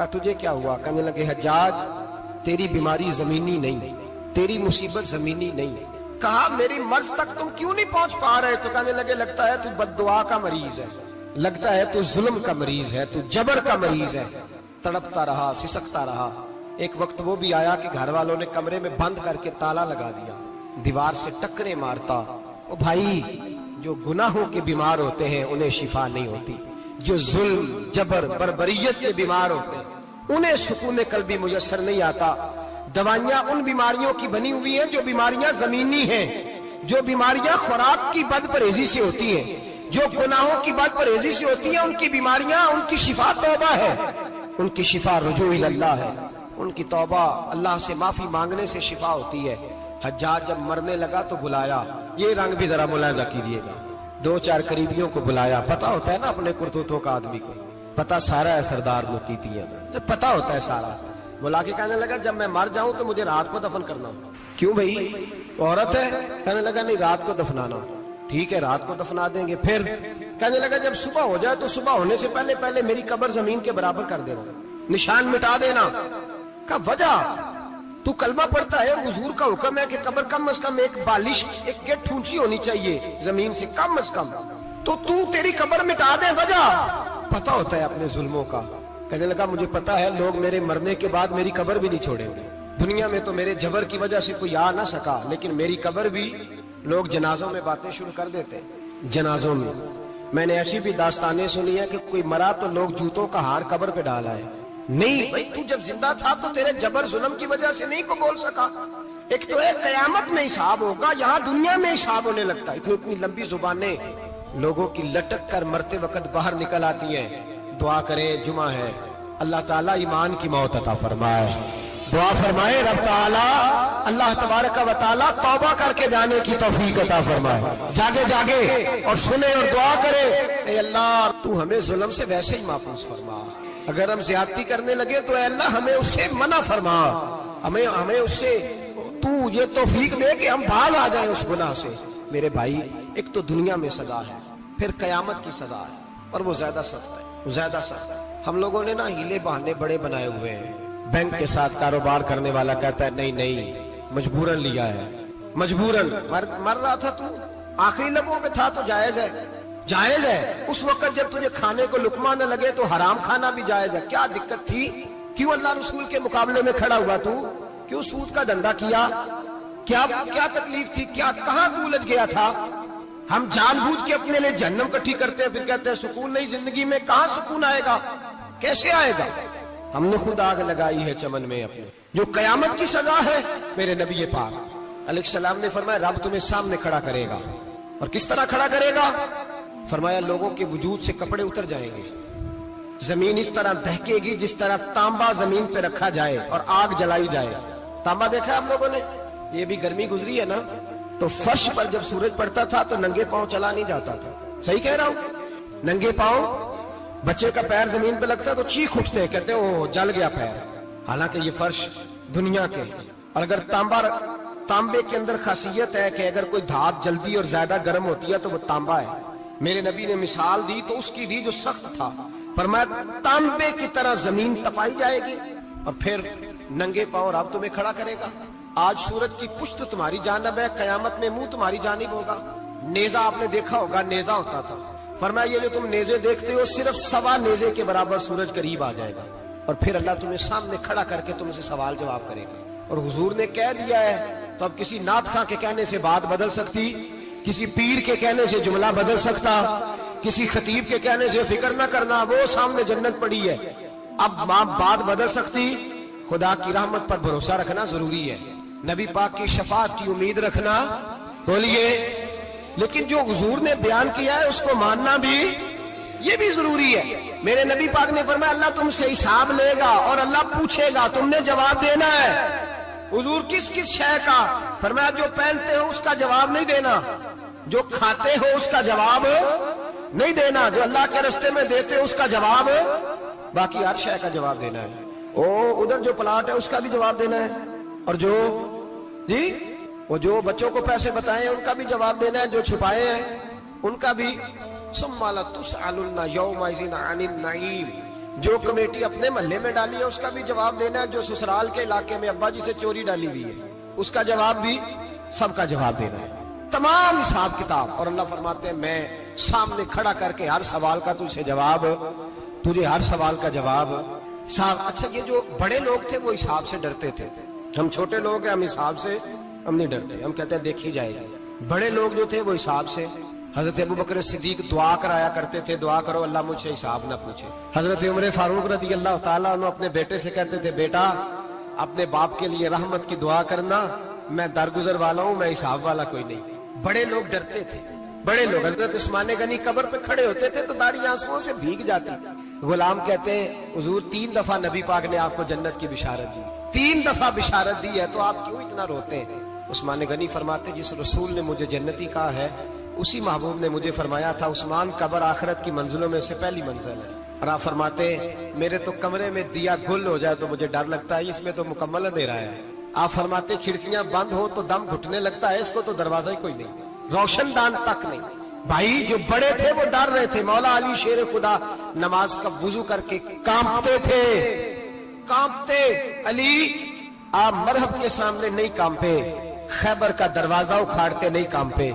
کہا تجھے کیا ہوا؟ کہنے لگے حجاج تیری بیماری زمینی نہیں، تیری مصیبت زمینی نہیں۔ کہا میری مرض تک تم کیوں نہیں پہنچ پا رہے؟ تو کہنے لگے لگتا ہے تو بد دعا کا مریض ہے، لگتا ہے تو ظلم کا مریض ہے، تو جبر کا مریض ہے۔ تڑپتا رہا، سسکتا رہا۔ ایک وقت وہ بھی آیا کہ گھر والوں نے کمرے میں بند کر کے تالا لگا دیا، دیوار سے ٹکرے مارتا۔ او بھائی، جو گناہوں کے بیمار ہوتے ہیں انہیں شفا نہیں ہوتی، جو ظلم، جبر، بربریت کے بیمار ہوتے ہیں انہیں سکون قلبی میسر نہیں آتا۔ دوائیاں ان بیماریوں کی بنی ہوئی ہیں جو بیماریاں زمینی ہیں، جو بیماریاں خوراک کی بد پرہیزی سے ہوتی ہیں، جو گناہوں کی بد پرہیزی سے ہوتی ہیں، ان کی بیماریاں، ان کی شفا توبہ ہے، ان کی شفا رجوع اللہ ہے، ان کی توبہ اللہ سے معافی مانگنے سے شفا ہوتی ہے۔ حجاج جب مرنے لگا تو بلایا، یہ رنگ بھی ذرا ملاحظہ کیجیے گا، 2-4 قریبیوں کو بلایا۔ پتہ ہوتا ہے نا اپنے کرتوتوں کا آدمی کو، پتہ سارا ہے سردار لوکیتیاں، جب پتہ ہوتا ہے سارا، بلا کے کہنے لگا جب میں مر جاؤں تو مجھے رات کو دفن کرنا ہو۔ کیوں بھائی عورت ہے؟ کہنے لگا نہیں رات کو دفنانا۔ ٹھیک ہے رات کو دفنا دیں گے۔ پھر کہنے لگا جب صبح ہو جائے تو صبح ہونے سے پہلے پہلے میری قبر زمین کے برابر کر دینا، نشان مٹا دینا۔ کہا وجہ؟ تو کلمہ پڑھتا ہے، حضور کا حکم ہے کہ قبر کم از کم ایک بالش، ایک گٹ اونچی ہونی چاہیے زمین سے کم از کم، تو تیری قبر مٹا دے۔ وجہ پتہ ہوتا ہے اپنے ظلموں کا۔ کہنے لگا مجھے پتا ہے لوگ میرے مرنے کے بعد میری قبر بھی نہیں چھوڑیں گے، دنیا میں تو میرے جبر کی وجہ سے کوئی آ نہ سکا، لیکن میری قبر بھی لوگ جنازوں میں باتیں شروع کر دیتے۔ جنازوں میں نے ایسی بھی داستانیں سنی ہیں کہ کوئی مرا تو لوگ جوتوں کا ہار قبر پہ ڈالا ہے۔ نہیں بھائی، تو جب زندہ تھا تو تیرے جبر ظلم کی وجہ سے نہیں کو بول سکا۔ ایک تو ایک قیامت میں حساب ہوگا، یہاں دنیا میں حساب ہونے لگتا ہے۔ اتنی لمبی زبانیں لوگوں کی لٹک کر مرتے وقت باہر نکل آتی ہیں۔ دعا کریں، جمعہ ہے، اللہ تعالیٰ ایمان کی موت عطا فرمائے۔ دعا فرمائے رب تعالیٰ اللہ تبارک و تعالیٰ توبہ کر کے جانے کی توفیق عطا فرمائے۔ جاگے جاگے اور سنے اور دعا کرے، اے اللہ تو ہمیں ظلم سے ویسے ہی محفوظ فرما، اگر ہم زیادتی کرنے لگے تو اے اللہ ہمیں اس سے منع فرما، ہمیں اس سے تو یہ توفیق دے کہ ہم بھاگ آ جائیں اس گناہ سے۔ میرے بھائی، ایک تو دنیا میں سزا ہے، پھر قیامت کی سزا ہے، اور وہ زیادہ سخت ہے، وہ زیادہ سخت ہے۔ ہم لوگوں نے نا ہیلے بہانے بڑے بنائے ہوئے ہیں۔ بینک کے ساتھ کاروبار کرنے والا کہتا ہے نہیں نہیں مجبوراً لیا ہے، مجبوراً مر رہا تھا تو آخری لمحوں پہ تھا تو جائز ہے، جائز ہے۔ اس وقت جب تجھے کھانے کو لقمہ نہ لگے تو حرام کھانا بھی جائز ہے۔ کیا دقت تھی؟ کیوں اللہ رسول کے مقابلے میں کھڑا ہوا تو؟ کیوں سود کا دھندا کیا؟ کیا تکلیف تھی؟ کیا کہاں تو الجھ گیا تھا؟ ہم جان بوجھ کے اپنے لیے جہنم کٹھی کرتے ہیں، پھر کہتے ہیں سکون نہیں زندگی میں۔ کہاں سکون آئے گا؟ کیسے آئے گا؟ ہم نے خود آگ لگائی ہے چمن میں اپنے۔ جو قیامت کی سزا ہے، میرے نبی پاک علیہ السلام نے فرمایا رب تمہیں سامنے کھڑا کرے گا۔ اور کس طرح کھڑا کرے گا؟ فرمایا لوگوں کے وجود سے کپڑے اتر جائیں گے، زمین اس طرح دہکے گی جس طرح تانبا زمین پہ رکھا جائے اور آگ جلائی جائے۔ تانبا دیکھا ہم لوگوں نے؟ یہ بھی گرمی گزری ہے نا، تو فرش پر جب سورج پڑتا تھا تو ننگے پاؤں چلا نہیں جاتا تھا۔ صحیح کہہ رہا ہوں؟ ننگے پاؤں، بچے کا پیر زمین پہ لگتا ہے تو چیخ اٹھتے ہیں، کہتے ہیں اوہ جل گیا پیر، حالانکہ یہ فرش دنیا کے۔ اور اگر تانبے کے اندر خاصیت ہے کہ اگر کوئی دھات جلدی اور زیادہ گرم ہوتی ہے تو وہ تانبا ہے۔ میرے نبی نے مثال دی تو اس کی دی جو سخت تھا، فرمایا تانبے کی طرح زمین تپائی جائے گی اور پھر ننگے پاؤں رب تمہیں کھڑا کرے گا۔ آج سورج کی پشت تمہاری جانب ہے، قیامت میں منہ تمہاری جانب ہوگا۔ نیزہ آپ نے دیکھا ہوگا، نیزہ ہوتا تھا، فرمایا یہ جو تم نیزے دیکھتے ہو صرف 1.25 نیزے کے برابر سورج قریب آ جائے گا، اور پھر اللہ تمہیں سامنے کھڑا کر کے تم سے سوال جواب کرے گا۔ اور حضور نے کہہ دیا ہے تو اب کسی نعت خواں کے کہنے سے بات بدل سکتی، کسی پیر کے کہنے سے جملہ بدل سکتا، کسی خطیب کے کہنے سے فکر نہ کرنا وہ سامنے جنت پڑی ہے، اب بات بدل سکتی۔ خدا کی رحمت پر بھروسہ رکھنا ضروری ہے، نبی پاک کی شفاعت کی امید رکھنا، بولیے، لیکن جو حضور نے بیان کیا ہے اس کو ماننا بھی یہ بھی ضروری ہے۔ میرے نبی پاک نے فرمایا اللہ تم سے حساب لے گا اور اللہ پوچھے گا، تم نے جواب دینا ہے۔ حضور کس شے کا؟ فرمایا جو پہنتے ہو اس کا جواب نہیں دینا، جو کھاتے ہو اس کا جواب نہیں دینا، جو اللہ کے رستے میں دیتے ہو اس کا جواب، باقی ہر شے کا جواب دینا ہے۔ ادھر جو پلاٹ ہے اس کا بھی جواب دینا ہے، اور جو بچوں کو پیسے بتائے ان کا بھی جواب دینا ہے، جو چھپائے ہیں ان کا بھی۔ ثم لتسألن یومئذ عن النعیم، جو کمیٹی اپنے محلے میں ڈالی ہے اس کا بھی جواب دینا ہے, جو سسرال کے علاقے میں ابا جی سے چوری ڈالی ہوئی ہے اس کا جواب بھی, سب کا جواب دینا ہے, تمام حساب کتاب. اور اللہ فرماتے ہیں میں سامنے کھڑا کر کے ہر سوال کا تجھے جواب, تجھے ہر سوال کا جواب صاحب. اچھا یہ جو بڑے لوگ تھے وہ حساب سے ڈرتے تھے, ہم چھوٹے لوگ ہیں ہم حساب سے ہم نہیں ڈرتے, ہم کہتے ہیں دیکھی جائے گا. بڑے لوگ جو تھے وہ حساب سے, حضرت ابو بکر صدیق دعا کرایا کرتے تھے, دعا کرو اللہ مجھ سے حساب نہ پوچھے. حضرت عمر فاروق رضی اللہ تعالیٰ عنہ اپنے بیٹے سے کہتے تھے بیٹا اپنے باپ کے لیے رحمت کی دعا کرنا, میں درگزر والا ہوں, میں حساب والا کوئی نہیں. بڑے لوگ ڈرتے تھے, بڑے لوگ. حضرت عثمان غنی قبر پہ کھڑے ہوتے تھے تو داڑھی آنسوؤں سے بھیگ جاتی. غلام کہتے ہیں حضور 3 دفعہ نبی پاک نے آپ کو جنت کی بشارت دی, 3 دفعہ بشارت دی ہے تو آپ کیوں اتنا روتے ہیں؟ عثمان غنی فرماتے جس رسول نے مجھے جنتی کہا ہے اسی محبوب نے مجھے فرمایا تھا عثمان قبر آخرت کی منزلوں میں سے پہلی منزل ہے. اور آپ فرماتے میرے تو کمرے میں دیا گل ہو جائے تو مجھے ڈر لگتا ہے, اس میں تو مکمل اندھیرا ہے. آپ فرماتے کھڑکیاں بند ہو تو دم گھٹنے لگتا ہے, اس کو تو دروازہ ہی کوئی نہیں, روشن دان تک نہیں. بھائی جو بڑے تھے وہ ڈر رہے تھے. مولا علی شیر خدا نماز کا وضو کر کے کانپتے تھے, کانپتے. علی آپ مرحب کے سامنے نہیں کانپے, خیبر کا دروازہ اکھاڑتے نہیں کانپے.